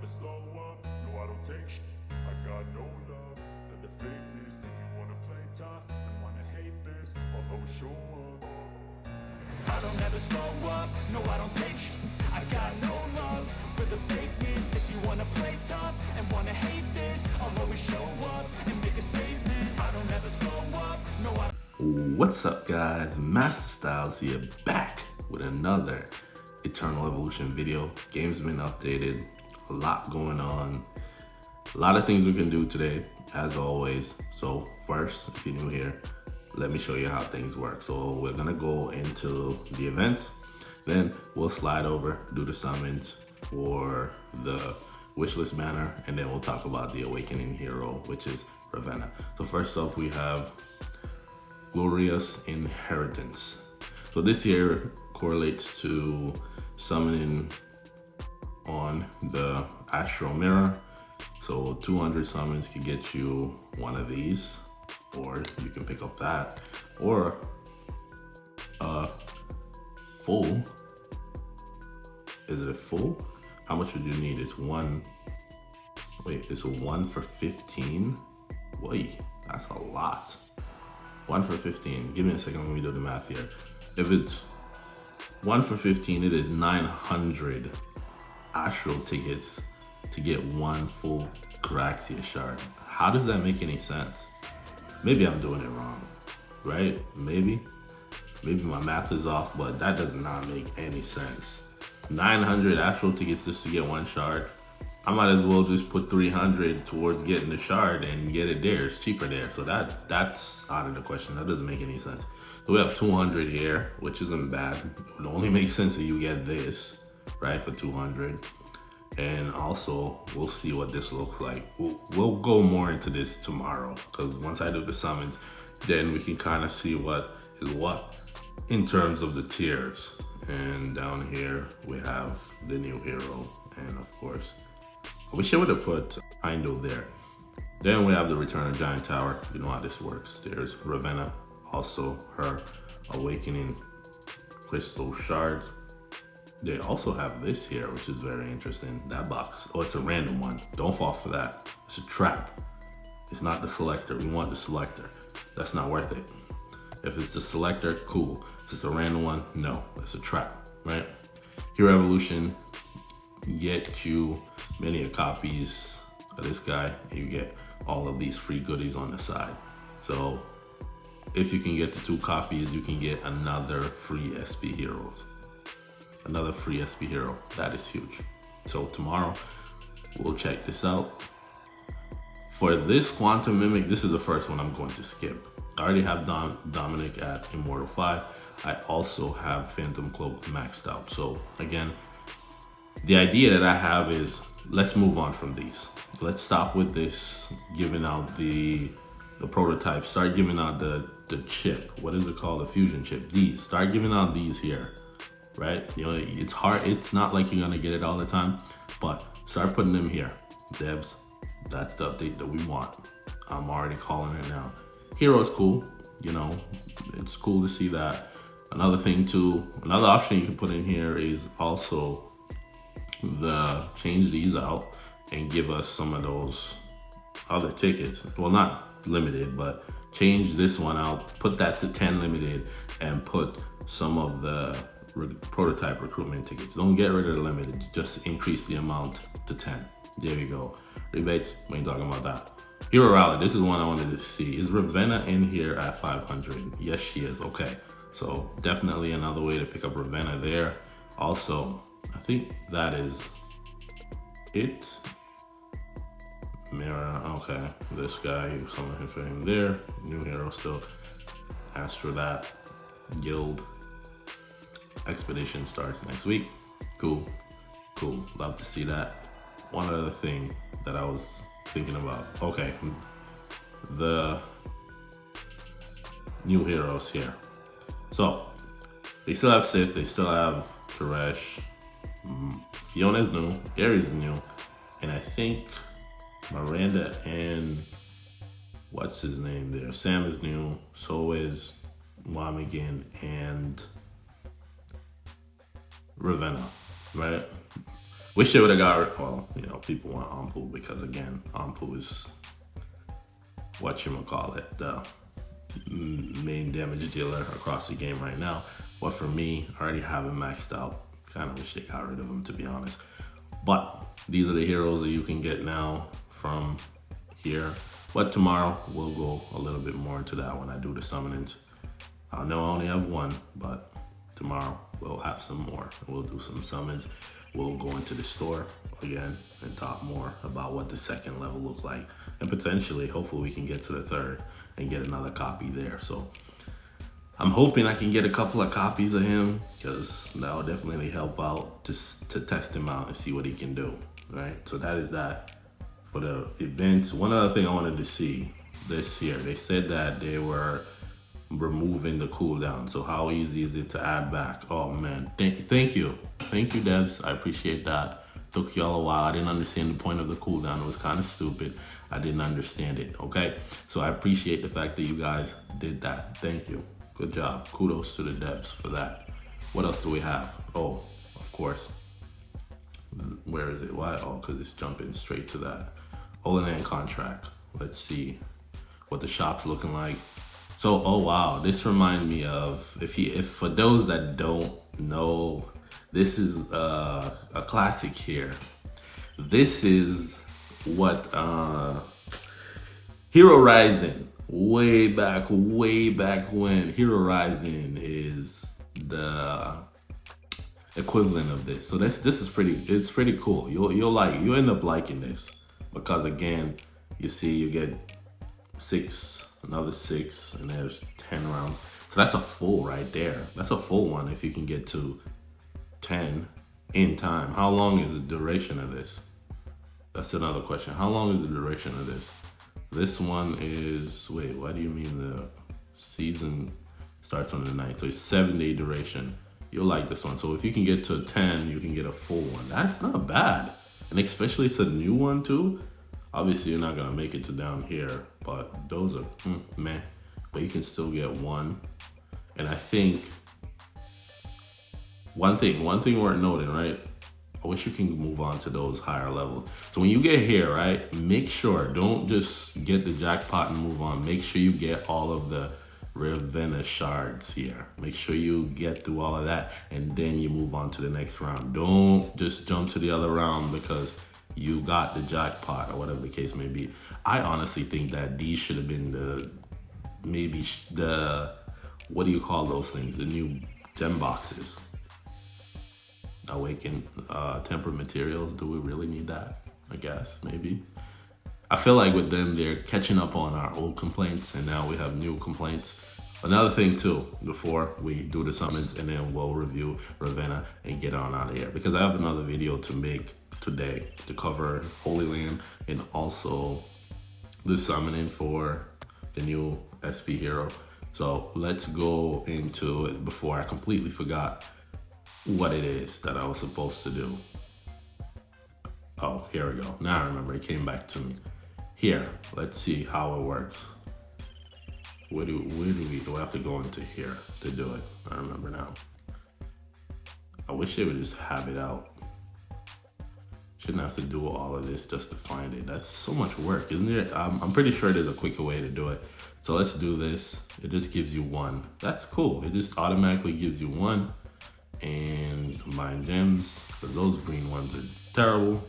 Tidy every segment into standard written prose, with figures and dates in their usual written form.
never slow up, no I don't take shit. I got no love for the fakeness. If you wanna play tough and wanna hate this, I'll always show up. I don't ever slow up, no I don't take shit. I got no love for the fakeness. If you wanna play tough and wanna hate this, I'll always show up and make a statement. I don't ever slow up, no I don't. What's up guys, Masta Styles here, back with another Eternal Evolution video. Game's been updated, a lot going on, a lot of things we can do today, as always. So first, if you're new here, let me show you how things work. So we're gonna go into the events, then we'll slide over, do the summons for the Wishlist banner, and then we'll talk about the awakening hero, which is Ravenna. So first up, we have Glorious Inheritance. So this here correlates to summoning on the Astral Mirror. So 200 summons can get you one of these, or you can pick up that, or a full. Is it a full? How much would you need? It's one. Wait, it's a 1 for 15? Wait, that's a lot. 1 for 15. Give me a second, let me do the math here. If it's 1 for 15, it is 900 Astral tickets to get one full Caraxia shard. How does that make any sense? Maybe I'm doing it wrong, right? Maybe my math is off, but that does not make any sense. 900 Astral tickets just to get one shard. I might as well just put 300 towards getting the shard and get it there. It's cheaper there. So that's out of the question. That doesn't make any sense. So we have 200 here, which isn't bad. It would only make sense if you get this, right, for 200. And also, we'll see what this looks like. We'll go more into this tomorrow, because once I do the summons, then we can kind of see what is what in terms of the tiers. And down here, we have the new hero, and of course, I wish I would have put Heindel there. Then we have the Return of Giant Tower. You know how this works. There's Ravenna, also her Awakening Crystal Shards. They also have this here, which is very interesting. That box, oh, it's a random one. Don't fall for that. It's a trap. It's not the selector. We want the selector. That's not worth it. If it's the selector, cool. If it's a random one, no, it's a trap, right? Hero Evolution, get you many copies of this guy, and you get all of these free goodies on the side. So if you can get the 2 copies, you can get another free SP hero. Another free SP hero. That is huge. So tomorrow, we'll check this out. For this Quantum Mimic, this is the first one I'm going to skip. I already have Dominic at Immortal 5. I also have Phantom Cloak maxed out. So again, the idea that I have is, let's move on from these. Let's stop with this, giving out the prototype. Start giving out the chip. What is it called? The fusion chip. These. Start giving out these here. Right? You know, it's hard. It's not like you're gonna get it all the time, but start putting them here. Devs, that's the update that we want. I'm already calling it now. Hero's cool. You know, it's cool to see that. Another thing too, another option you can put in here is also change these out and give us some of those other tickets. Well, not limited, but change this one out, put that to 10 limited, and put some of the prototype recruitment tickets. Don't get rid of the limited, just increase the amount to 10. There you go. Rebates, we ain't talking about that. Hero Rally, this is one I wanted to see. Is Ravenna in here at 500? Yes, she is. Okay, so definitely another way to pick up Ravenna there. Also, I think that is it. Mirror, okay. This guy, you summon him for him there. New hero still. As for that, guild expedition starts next week. Cool. Love to see that. One other thing that I was thinking about. Okay, the new heroes here. So they still have Sif. They still have Teresh. Fiona's new. Ares is new, and I think Miranda and what's his name there? Sam is new. So is Wamigan and Ravenna, right? Wish they would have got, well, you know, people want Ampu because again, Ampu is whatchamacallit, the main damage dealer across the game right now. But for me, I already have him maxed out. Kind of wish they got rid of him, to be honest. But these are the heroes that you can get now from here. But tomorrow we'll go a little bit more into that when I do the summonings. I know I only have one, but tomorrow we'll have some more. We'll do some summons. We'll go into the store again and talk more about what the second level look like. And potentially, hopefully we can get to the third and get another copy there. So I'm hoping I can get a couple of copies of him because that will definitely help out just to test him out and see what he can do, right? So that is that for the events. One other thing I wanted to see this here, they said that they were removing the cooldown. So how easy is it to add back? Oh man, thank you, devs. I appreciate that. Took y'all a while. I didn't understand the point of the cooldown. It was kind of stupid. I didn't understand it. Okay, so I appreciate the fact that you guys did that. Thank you. Good job. Kudos to the devs for that. What else do we have? Oh, of course. Where is it? Why? Oh, because it's jumping straight to that. Holy Land contract. Let's see what the shop's looking like. So, oh wow, this reminds me of, if for those that don't know, this is a classic here. This is what Hero Rising, way back when. Hero Rising is the equivalent of this. So this is pretty cool. You'll end up liking this because again, you see you get 6, another 6, and there's 10 rounds. So that's a full right there. That's a full one if you can get to 10 in time. How long is the duration of this? That's another question. How long is the duration of this? This one is, wait, what do you mean the season starts on the 9th? So it's 7-day duration. You'll like this one. So if you can get to 10, you can get a full one. That's not bad. And especially it's a new one too. Obviously you're not gonna make it to down here, but those are meh. But you can still get one. And I think one thing worth noting, right? I wish you can move on to those higher levels. So when you get here, right, make sure, don't just get the jackpot and move on. Make sure you get all of the Ravenna shards here. Make sure you get through all of that and then you move on to the next round. Don't just jump to the other round because you got the jackpot or whatever the case may be. I honestly think that these should have been the what do you call those things? The new gem boxes. Awaken tempered materials. Do we really need that? I guess maybe. I feel like with them, they're catching up on our old complaints and now we have new complaints. Another thing too, before we do the summons and then we'll review Ravenna and get on out of here, because I have another video to make today to cover Holy Land and also the summoning for the new SP hero. So let's go into it before I completely forgot what it is that I was supposed to do. Oh, here we go. Now I remember, it came back to me. Here, let's see how it works. Where do I have to go into here to do it? I remember now. I wish they would just have it out. Shouldn't have to do all of this just to find it. That's so much work, isn't it? I'm pretty sure there's a quicker way to do it. So let's do this. It just gives you one. That's cool. It just automatically gives you one. And combine gems, because those green ones are terrible.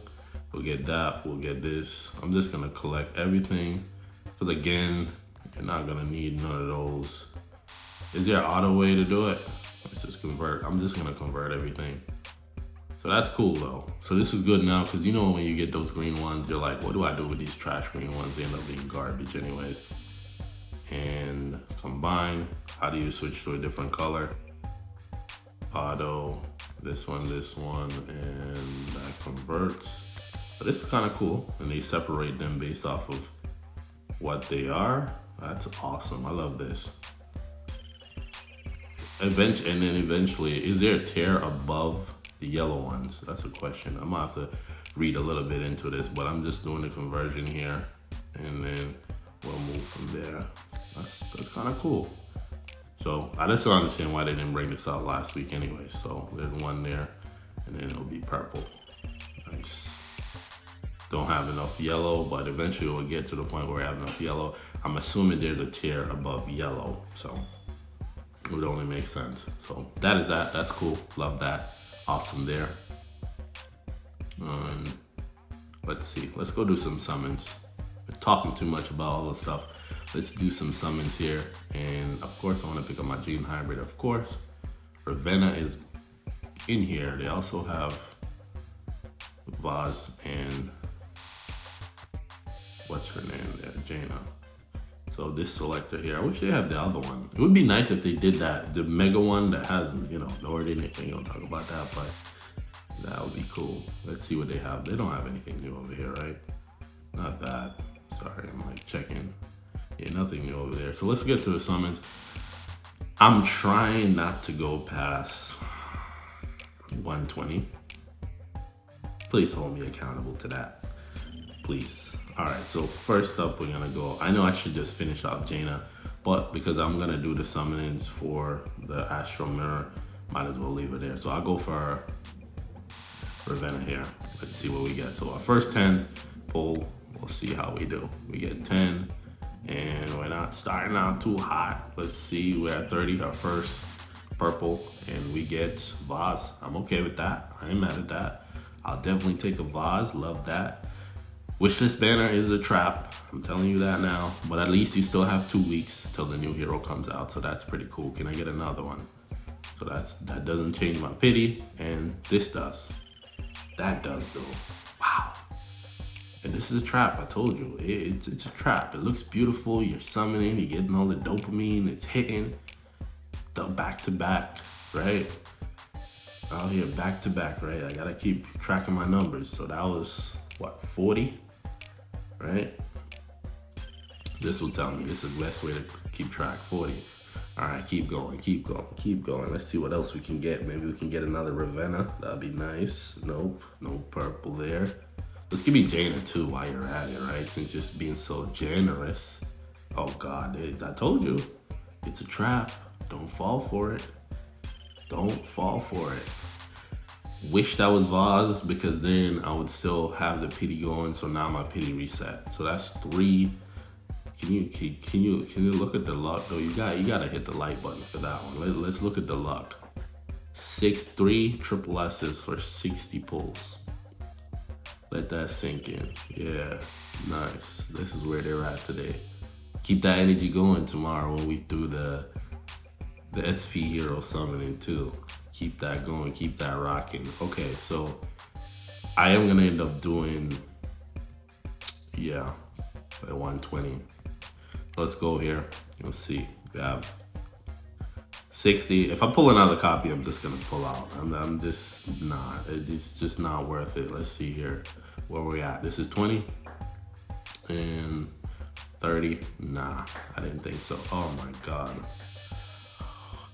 We'll get that, we'll get this. I'm just gonna collect everything. Because again, you're not gonna need none of those. Is there an auto way to do it? Let's just convert. I'm just gonna convert everything. So that's cool though. So this is good now, because you know when you get those green ones, you're like, what do I do with these trash green ones? They end up being garbage anyways. And combine, how do you switch to a different color? Auto, this one, and that converts. So this is kind of cool, and they separate them based off of what they are. That's awesome. I love this. Eventually, is there a tier above the yellow ones? That's a question. I'm gonna have to read a little bit into this, but I'm just doing the conversion here, and then we'll move from there. That's kind of cool. So I just don't understand why they didn't bring this out last week anyway. So there's one there, and then it'll be purple. Nice. don't have enough yellow, but eventually we'll get to the point where we have enough yellow. I'm assuming there's a tier above yellow, so it would only make sense. So that is that. That's cool. Love that. Awesome there. Let's see. Let's go do some summons. We're talking too much about all this stuff. Let's do some summons here. And of course, I want to pick up my Gene Hybrid, of course. Ravenna is in here. They also have Vaz and what's her name there? Jiana. So this selector here, I wish they had the other one. It would be nice if they did that. The mega one that has, you know, no anything. Don't talk about that, but that would be cool. Let's see what they have. They don't have anything new over here, right? Not that. Sorry, I'm like checking. Yeah, nothing new over there. So let's get to the summons. I'm trying not to go past 120. Please hold me accountable to that. Please. All right, so first up, we're gonna go. I know I should just finish off Jiana, but because I'm gonna do the summonings for the Astral Mirror, might as well leave it there. So I'll go for Ravenna here. Let's see what we get. So our first 10 pull, we'll see how we do. We get 10, and we're not starting out too hot. Let's see, we're at 30, our first purple, and we get Vaz. I'm okay with that. I ain't mad at that. I'll definitely take a Vaz, love that. Wishlist banner is a trap, I'm telling you that now, but at least you still have 2 weeks till the new hero comes out, so that's pretty cool. Can I get another one? So that doesn't change my pity, and this does. That does though. Wow. And this is a trap, I told you. It's a trap. It looks beautiful, you're summoning, you're getting all the dopamine, it's hitting. The back to back, right? Out here back to back, right? I gotta keep tracking my numbers. So that was, what, 40? Right? This will tell me. This is the best way to keep track. 40. All right, keep going, keep going, keep going. Let's see what else we can get. Maybe we can get another Ravenna. That'd be nice. Nope, no purple there. Let's give me Jiana too while you're at it, right? Since you're being so generous. Oh God, I told you. It's a trap. Don't fall for it. Don't fall for it. Wish that was Vaz, because then I would still have the pity going. So now my pity reset. So that's 3. Can you look at the luck though? You gotta hit the like button for that one. Let's look at the luck. 3 triple S's for 60 pulls. Let that sink in. Yeah, nice. This is where they're at today. Keep that energy going tomorrow when we do the SP hero summoning too. Keep that going, keep that rocking. Okay, so I am gonna end up doing, yeah, at 120. Let's go here. Let's see. We have 60. If I pull another copy, I'm just gonna pull out. I'm just not. It's just not worth it. Let's see here where we're at. This is 20 and 30. Nah, I didn't think so. Oh my God.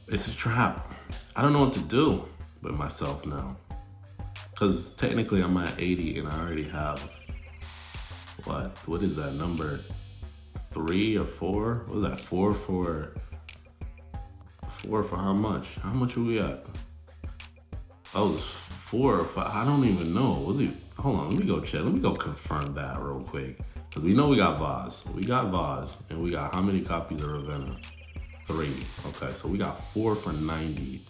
It's a trap. I don't know what to do with myself now. Because technically I'm at 80 and I already have, what is that number? 3 or 4? What was that? 4 for how much? How much are we at? I was 4 or 5. I don't even know. Was it? Hold on, let me go check. Let me go confirm that real quick. Because we know we got Vaz. We got Vaz. And we got how many copies of Ravenna? 3. Okay, so we got 4 for 90.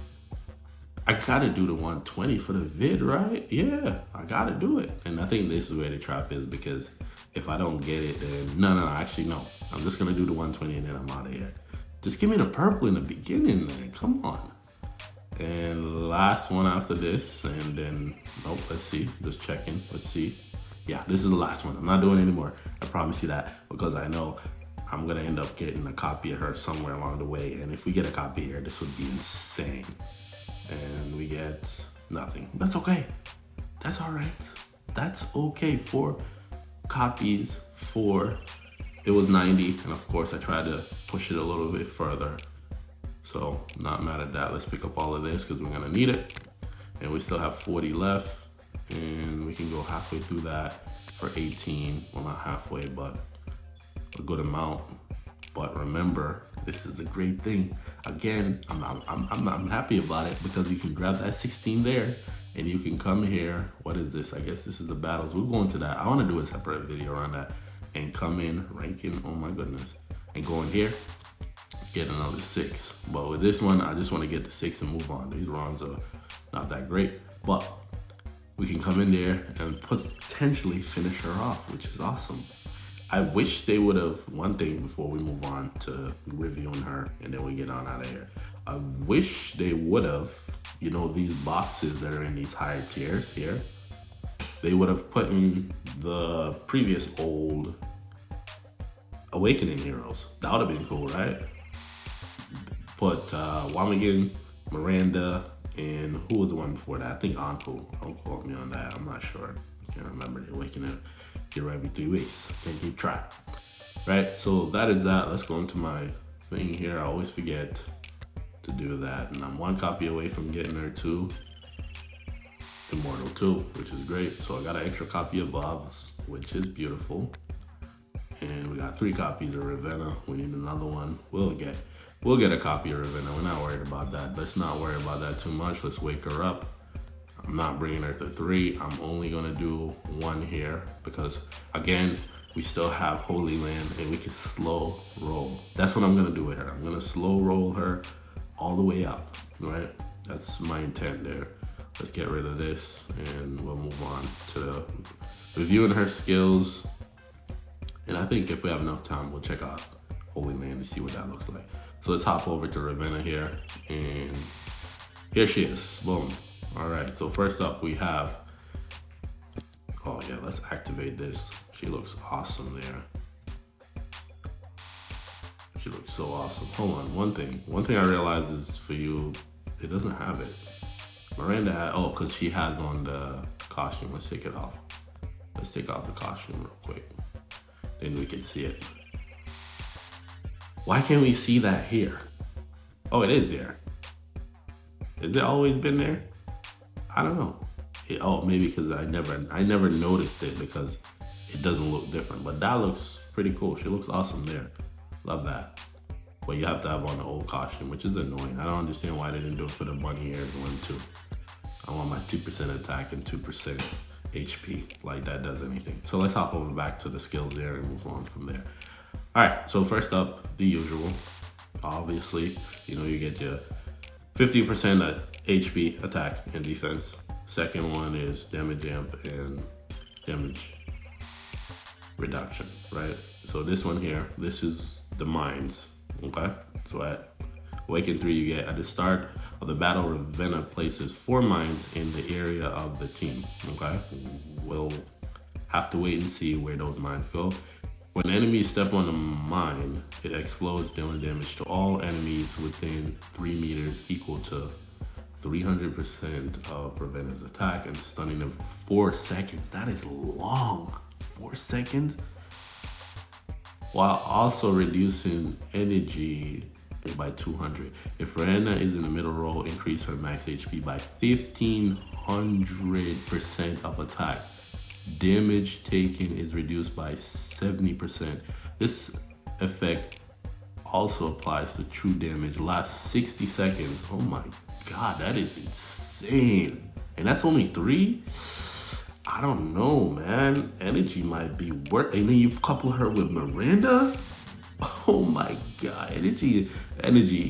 I gotta do the 120 for the vid, right? Yeah, I gotta do it. And I think this is where the trap is, because if I don't get it, then no, actually no. I'm just gonna do the 120 and then I'm out of here. Just give me the purple in the beginning, man. Come on. And last one after this, and then, nope, let's see. Just checking, let's see. Yeah, this is the last one. I'm not doing it anymore. I promise you that, because I know I'm gonna end up getting a copy of her somewhere along the way. And if we get a copy here, this would be insane. And we get nothing. That's okay. That's all right. That's okay. 4 copies, 4. It was 90, and of course I tried to push it a little bit further. So not mad at that. Let's pick up all of this because we're gonna need it. And we still have 40 left, and we can go halfway through that for 18. Well, not halfway, but a good amount. But remember, this is a great thing. Again, I'm happy about it because you can grab that 16 there And you can come here. What is this? I guess this is the battles. We'll go into that. I want to do a separate video on that. And come in, ranking, oh my goodness. And go in here, get another 6. But with this one, I just want to get the 6 and move on. These runs are not that great. But we can come in there and potentially finish her off, which is awesome. I wish they would have, one thing before we move on to reviewing her and then we get on out of here. I wish they would have, you know, these boxes that are in these higher tiers here, they would have put in the previous old Awakening heroes. That would have been cool, right? Put Wamigan, Miranda, and who was the one before that? I think Anpu. Don't quote me on that. I'm not sure. I can't remember. The Awakening hero every 3 weeks. Can't keep track. Right? So that is that. Let's go into my thing here. I always forget to do that. And I'm 1 copy away from getting her to Immortal 2, which is great. So I got an extra copy of Bob's, which is beautiful. And we got 3 copies of Ravenna. We need another one. We'll get a copy of Ravenna. We're not worried about that. Let's not worry about that too much. Let's wake her up. I'm not bringing her to 3. I'm only gonna do 1 here because, again, we still have Holy Land and we can slow roll. That's what I'm gonna do with her. I'm gonna slow roll her all the way up, right? That's my intent there. Let's get rid of this and we'll move on to reviewing her skills. And I think if we have enough time, we'll check out Holy Land to see what that looks like. So let's hop over to Ravenna here, and here she is, boom. All right, so first up we have, oh yeah, let's activate this. She looks awesome there. She looks so awesome. Hold on, one thing I realized is for you, it doesn't have it. Miranda had, oh, cause she has on the costume. Let's take it off. Let's take off the costume real quick. Then we can see it. Why can't we see that here? Oh, it is there. Has it always been there? I don't know. Oh, maybe because I never noticed it because it doesn't look different. But that looks pretty cool. She looks awesome there. Love that. But you have to have on the old costume, which is annoying. I don't understand why they didn't do it for the bunny ears one too. I want my 2% attack and 2% HP, like that does anything. So let's hop over back to the skills there and move on from there. All right, so first up, the usual. Obviously, you know, you get your 15% HP, attack, and defense. Second one is damage amp and damage reduction, right? So this one here, this is the mines, okay? So at Awaken 3, you get at the start of the battle, Ravenna places 4 mines in the area of the team, okay? We'll have to wait and see where those mines go. When enemies step on the mine, it explodes, dealing damage to all enemies within 3 meters, equal to 300% of Ravenna's attack, and stunning them for 4 seconds. That is long. 4 seconds? While also reducing energy by 200. If Rena is in the middle row, increase her max HP by 1500% of attack. Damage taken is reduced by 70%. This effect also applies to true damage. Last 60 seconds. Oh my god, that is insane. And that's only 3? I don't know, man. Energy might be worth. And then you couple her with Miranda? Oh my god, energy,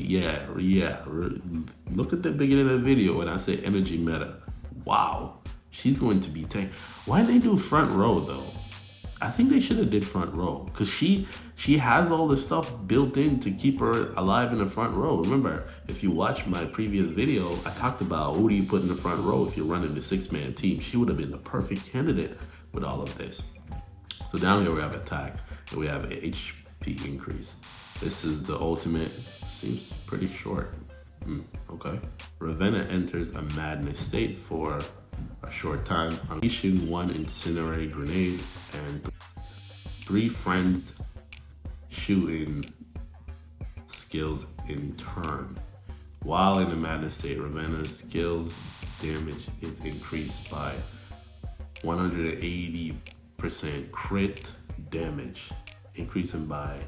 yeah. Look at the beginning of the video when I say energy meta. Wow, she's going to be tank. Why did they do front row though? I think they should have did front row because she has all the stuff built in to keep her alive in the front row. Remember, if you watch my previous video, I talked about who do you put in the front row if you're running the 6-man team. She would have been the perfect candidate with all of this. So down here we have attack and we have HP increase. This is the ultimate. Seems pretty short. Okay. Ravenna enters a madness state for a short time, unleashing 1 incinerate grenade and 3 friends shooting skills in turn. While in the madness state, Ravenna's skills damage is increased by 180% crit damage, increasing by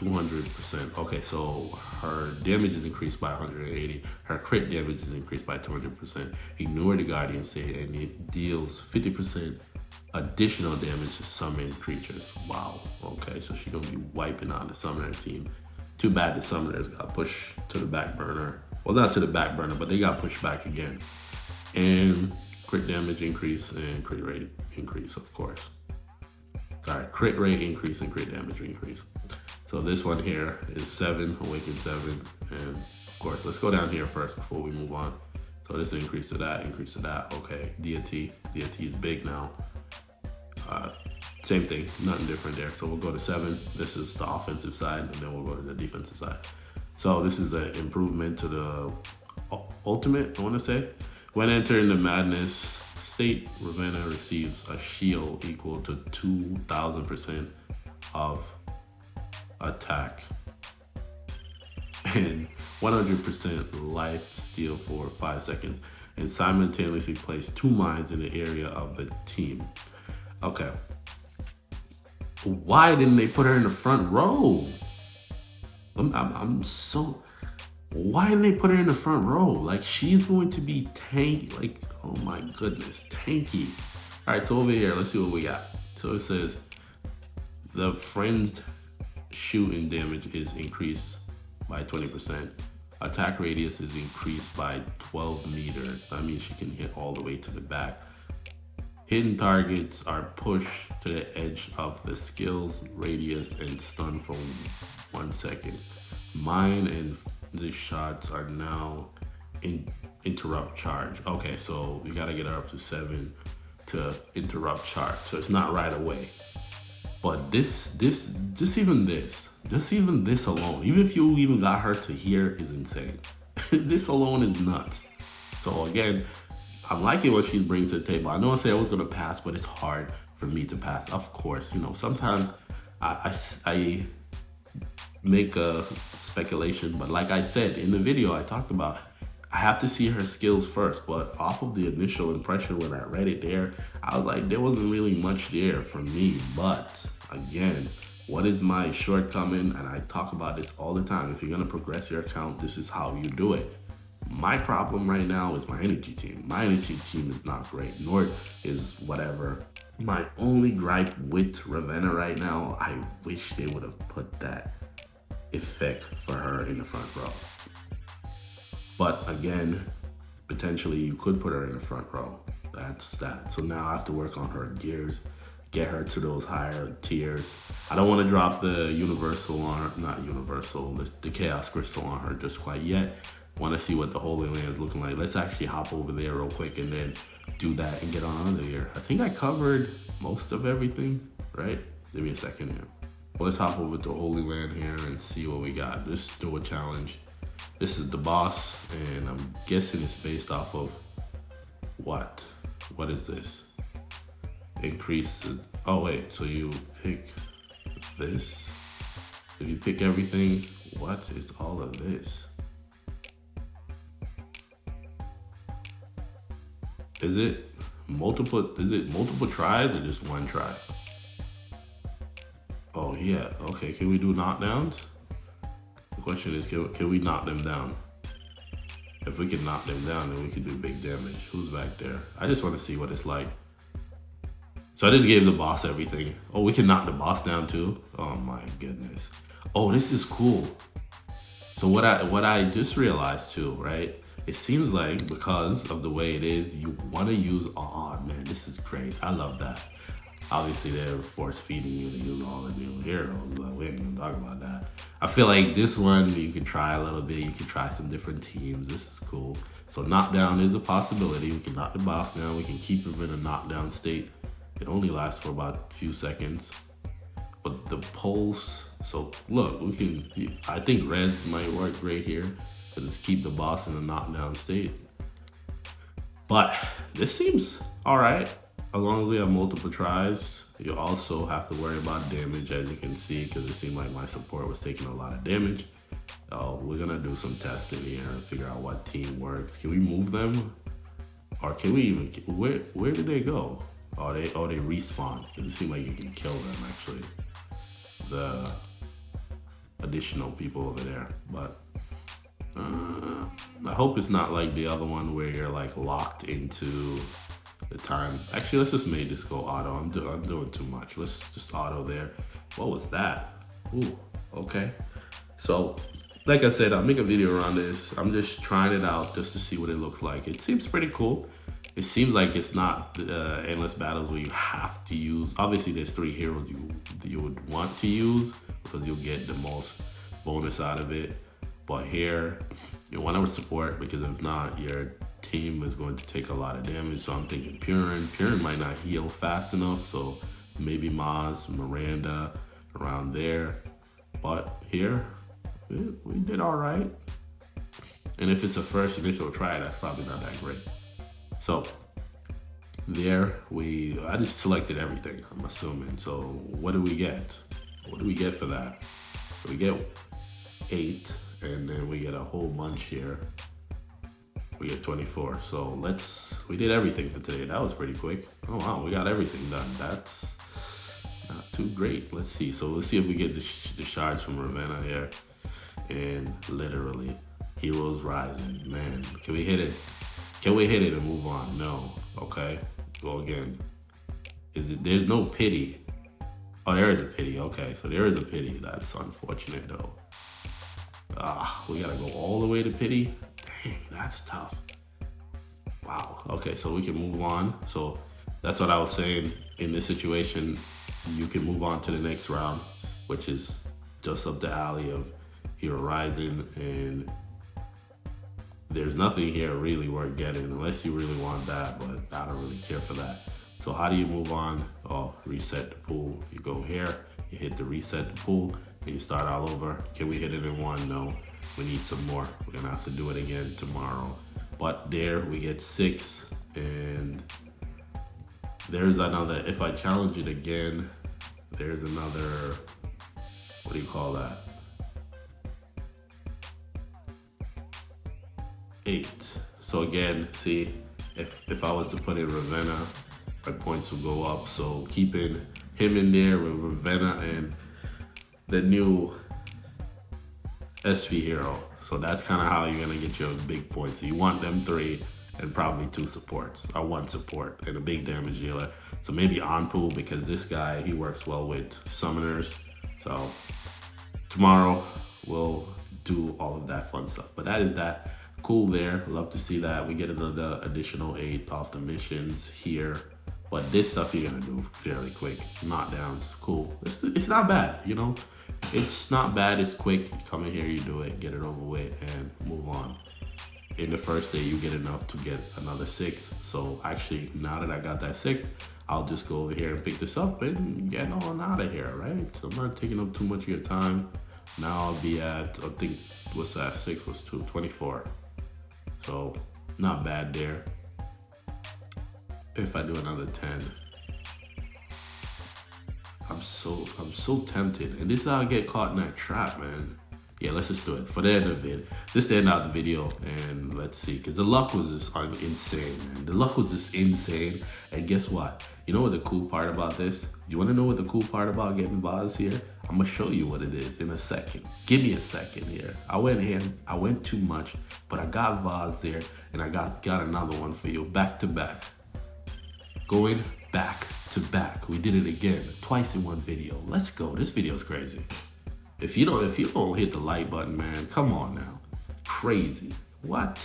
200%. Okay, so her damage is increased by 180. Her crit damage is increased by 200%. Ignore the Guardian State, and it deals 50% additional damage to summoned creatures. Wow. Okay, so she's gonna be wiping out the summoner team. Too bad the summoners got pushed to the back burner. Well, not to the back burner, but they got pushed back again. And crit damage increase and crit rate increase, of course. Sorry, crit rate increase and crit damage increase. So this one here is 7, awaken 7. And of course, let's go down here first before we move on. So this increase to that, increase to that. Okay, deity is big now. Same thing, nothing different there. So we'll go to 7. This is the offensive side, and then we'll go to the defensive side. So this is an improvement to the ultimate, I want to say. When entering the madness state, Ravenna receives a shield equal to 2,000% of attack and 100% life steal for 5 seconds, and simultaneously place 2 mines in the area of the team. Okay. Why didn't they put her in the front row? I'm so... Why didn't they put her in the front row? Like, she's going to be tanky. Like, oh my goodness, tanky. All right, so over here, let's see what we got. So it says the friend's shooting damage is increased by 20%. Attack radius is increased by 12 meters. That means she can hit all the way to the back. Hidden targets are pushed to the edge of the skill's radius and stunned for 1 second. Mine and the shots are now interrupt charge. Okay, so we gotta get her up to 7 to interrupt charge. So it's not right away. But just even this alone, even if you even got her to here, is insane. This alone is nuts. So again, I'm liking what she's bringing to the table. I know I said I was gonna pass, but it's hard for me to pass. Of course, you know, sometimes I make a speculation, but like I said in the video, I talked about I have to see her skills first. But off of the initial impression when I read it there, I was like, there wasn't really much there for me. But again, what is my shortcoming? And I talk about this all the time. If you're gonna progress your account, this is how you do it. My problem right now is my energy team. My energy team is not great, nor is whatever. My only gripe with Ravenna right now, I wish they would have put that effect for her in the front row. But again, potentially you could put her in the front row. That's that. So now I have to work on her gears, get her to those higher tiers. I don't want to drop the universal on her, not universal, the chaos crystal on her just quite yet. Want to see what the Holy Land is looking like. Let's actually hop over there real quick and then do that and get on under here. I think I covered most of everything, right? Give me a second here. Well, let's hop over to Holy Land here and see what we got. Let's do a challenge. This is the boss, and I'm guessing it's based off of what? What is this? Increase. Oh wait, so you pick this. If you pick everything, what is all of this? Is it multiple tries or just one try? Oh yeah, okay, can we do knockdowns? The question is, can we knock them down? If we can knock them down, then we can do big damage. Who's back there? I just want to see what it's like. So I just gave the boss everything. Oh, we can knock the boss down too? Oh my goodness. Oh, this is cool. So what I just realized too, right? It seems like because of the way it is, you want to use, oh man, this is great. I love that. Obviously they're force feeding you to use all the new heroes, but we ain't gonna talk about that. I feel like this one, you can try a little bit. You can try some different teams. This is cool. So knockdown is a possibility. We can knock the boss down. We can keep him in a knockdown state. It only lasts for about a few seconds. But the pulse, so look, we can, I think res might work great here. So just keep the boss in a knockdown state. But this seems all right. As long as we have multiple tries, you also have to worry about damage, as you can see, because it seemed like my support was taking a lot of damage. We're gonna do some testing here and figure out what team works. Can we move them? Or can we even, where did they go? Oh, they respawn. It seems like you can kill them, actually. additional people over there. But I hope it's not like the other one where you're like locked into the time. Actually, let's just make this go auto. I'm doing too much. Let's just auto there. What was that? Ooh, okay. So, like I said, I'll make a video around this. I'm just trying it out just to see what it looks like. It seems pretty cool. It seems like it's not endless battles where you have to use. Obviously, there's 3 heroes you would want to use because you'll get the most bonus out of it. But here, you want to support because if not, your team is going to take a lot of damage. So I'm thinking Purin. Purin might not heal fast enough, so maybe Maz, Miranda, around there. But here, we did all right. And if it's a first initial try, that's probably not that great. So there I just selected everything, I'm assuming. So what do we get? What do we get for that? We get 8, and then we get a whole bunch here. We get 24. So we did everything for today. That was pretty quick. Oh wow, we got everything done. That's not too great. Let's see. So let's see if we get the shards from Ravenna here. And literally, Heroes Rising. Man, can we hit it? Can we hit it and move on? No. Okay. Well, again, there's no pity. Oh, there is a pity. Okay, so there is a pity. That's unfortunate though. We gotta go all the way to pity. Dang, that's tough. Wow. Okay, so we can move on. So that's what I was saying. In this situation, you can move on to the next round, which is just up the alley of Hero Rising, and there's nothing here really worth getting unless you really want that, but I don't really care for that. So how do you move on? Oh, reset the pool. You go here, you hit the reset the pool, and you start all over. Can we hit it in one? No, we need some more. We're gonna have to do it again tomorrow. But there we get 6, and there's another, if I challenge it again, there's another, what do you call that? 8. So again, see, if I was to put in Ravenna, my points would go up. So keeping him in there with Ravenna and the new SV hero. So that's kind of how you're gonna get your big points. So you want them 3 and probably 2 supports, or 1 support and a big damage dealer. So maybe Anpu, because this guy, he works well with summoners. So tomorrow we'll do all of that fun stuff. But that is that. Cool there. Love to see that. We get another additional 8 off the missions here. But this stuff you're gonna do fairly quick. Knockdowns, cool. It's not bad, you know? It's not bad, it's quick. You come in here, you do it, get it over with, and move on. In the first day, you get enough to get another 6. So actually, now that I got that 6, I'll just go over here and pick this up and get on out of here, right? So I'm not taking up too much of your time. Now I'll be at, I think, what's that? 6 was 2, 24. So not bad there. If I do another 10, I'm so tempted, and this is how I get caught in that trap, man. Yeah, let's just do it for the end of it. Just to end out the video, and let's see, because the luck was just insane, man. The luck was just insane, and guess what? You know what the cool part about this? You want to know what the cool part about getting Vaz here? I'm gonna show you what it is in a second. Give me a second here. I went too much, but I got Vaz there, and I got another one for you, back to back. Going back to back. We did it again, twice in one video. Let's go. This video is crazy. If you don't hit the like button, man, come on now. Crazy. What?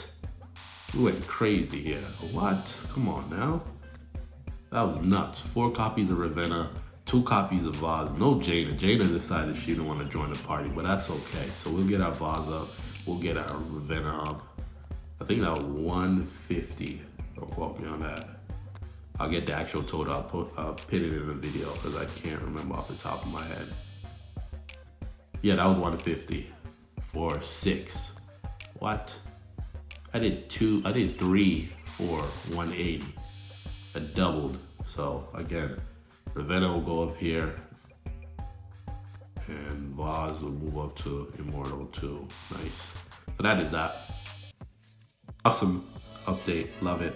We went crazy here. What? Come on now. That was nuts. 4 copies of Ravenna, 2 copies of Vaz. No Jiana. Jiana decided she didn't want to join the party, but that's okay. So we'll get our Vaz up. We'll get our Ravenna up. I think that was 150. Don't quote me on that. I'll get the actual total. I'll put it in the video because I can't remember off the top of my head. Yeah, that was 150 for 6. What? I did 3 for 180. I doubled. So again, Ravenna will go up here, and Vaz will move up to Immortal 2. Nice. So that is that. Awesome update. Love it.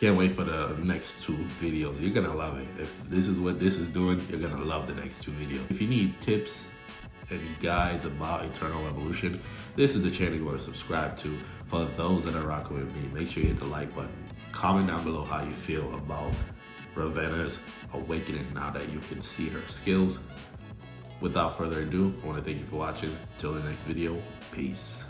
Can't wait for the next 2 videos. You're gonna love it. If this is what this is doing, you're gonna love the next 2 videos. If you need tips and guides about Eternal Evolution, this is the channel you want to subscribe to. For those that are rocking with me, make sure you hit the like button. Comment down below how you feel about Ravenna's awakening now that you can see her skills. Without further ado, I want to thank you for watching. Till the next video, peace.